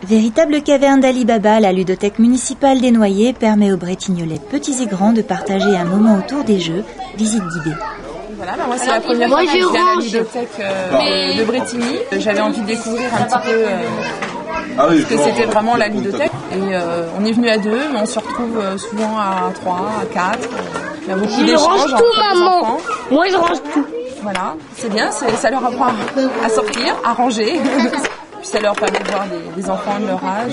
Véritable caverne d'Ali Baba, la ludothèque municipale des Noyers permet aux Bretignolais petits et grands de partager un moment autour des jeux. Visite guidée. Voilà, moi c'est la première fois que je viens à la ludothèque de Bretigny. J'avais envie de découvrir un petit peu ce que c'était vraiment la ludothèque. Et on est venu à 2, mais on se retrouve souvent à 3, à 4. Il y a beaucoup d'échanges entre les enfants. Moi je range tout. Voilà, c'est bien, ça leur apprend à sortir, à ranger. Puis ça leur permet de voir des enfants de leur âge.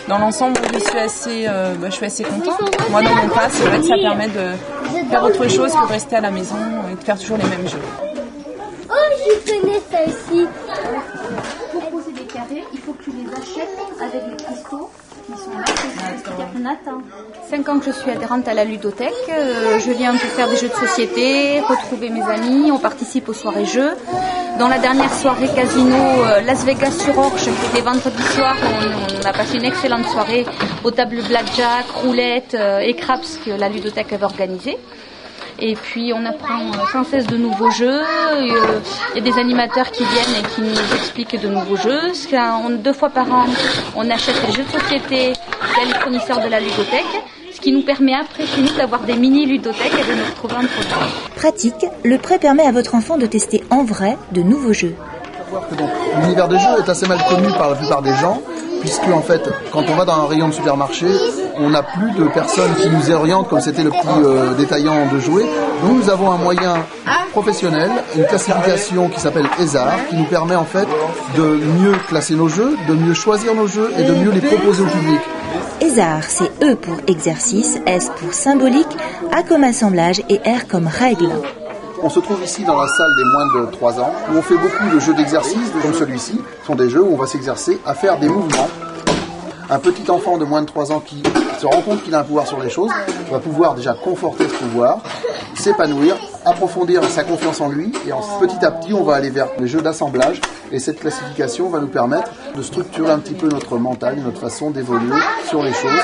Dans l'ensemble, je suis assez contente. Moi, dans mon cas, c'est vrai que ça permet de faire autre chose que de rester à la maison et de faire toujours les mêmes jeux. Oh, je connais ça aussi. Pour poser des carrés, il faut que tu les achètes avec les cristaux qui sont là. On attend. 5 ans que je suis adhérente à la ludothèque. Je viens pour faire des jeux de société, retrouver mes amis. On participe aux soirées jeux. Dans la dernière soirée casino Las Vegas sur Orge, qui était vendredi soir, on a passé une excellente soirée aux tables blackjack, roulette et craps que la ludothèque avait organisé. Et puis on apprend sans cesse de nouveaux jeux. Il y a des animateurs qui viennent et qui nous expliquent de nouveaux jeux. 2 fois par an, on achète les jeux de société via les fournisseurs de la ludothèque, ce qui nous permet après chez nous d'avoir des mini-ludothèques et de nous retrouver entre produits. Pratique, le prêt permet à votre enfant de tester en vrai de nouveaux jeux. L'univers des jeux est assez mal connu par la plupart des gens, puisque en fait, quand on va dans un rayon de supermarché, on n'a plus de personnes qui nous orientent comme c'était le petit détaillant de jouets. Nous avons un moyen professionnel, une classification qui s'appelle ESAR, qui nous permet en fait de mieux classer nos jeux, de mieux choisir nos jeux et de mieux les proposer au public. ESAR, c'est E pour exercice, S pour symbolique, A comme assemblage et R comme règle. On se trouve ici dans la salle des moins de 3 ans, où on fait beaucoup de jeux d'exercice, comme celui-ci. Ce sont des jeux où on va s'exercer à faire des mouvements. Un petit enfant de moins de 3 ans qui se rend compte qu'il a un pouvoir sur les choses va pouvoir déjà conforter ce pouvoir, s'épanouir, approfondir sa confiance en lui, et petit à petit on va aller vers les jeux d'assemblage, et cette classification va nous permettre de structurer un petit peu notre mental, notre façon d'évoluer sur les choses.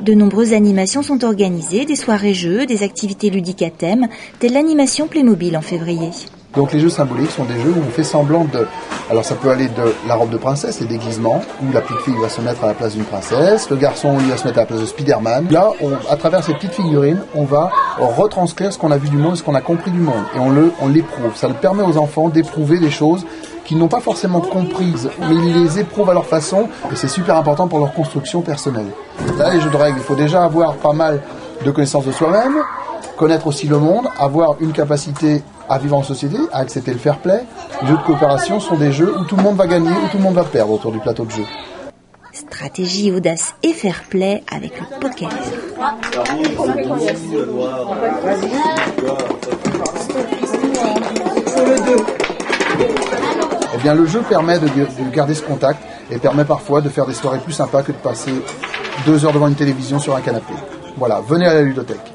De nombreuses animations sont organisées, des soirées-jeux, des activités ludiques à thème, telle l'animation Playmobil en février. Donc les jeux symboliques sont des jeux où on fait semblant de... Alors ça peut aller de la robe de princesse, les déguisements, où la petite fille va se mettre à la place d'une princesse, le garçon lui va se mettre à la place de Spider-Man. Là, à travers ces petites figurines, on va retranscrire ce qu'on a vu du monde, ce qu'on a compris du monde, et on l'éprouve. Ça permet aux enfants d'éprouver des choses qu'ils n'ont pas forcément comprises, mais ils les éprouvent à leur façon, et c'est super important pour leur construction personnelle. Là, les jeux de règles, il faut déjà avoir pas mal de connaissances de soi-même, connaître aussi le monde, avoir une capacité à vivre en société, à accepter le fair play. Les jeux de coopération sont des jeux où tout le monde va gagner, où tout le monde va perdre autour du plateau de jeu. Stratégie, audace et fair play avec le poker. Eh bien, le jeu permet de garder ce contact et permet parfois de faire des soirées plus sympas que de passer 2 heures devant une télévision sur un canapé. Voilà, venez à la ludothèque.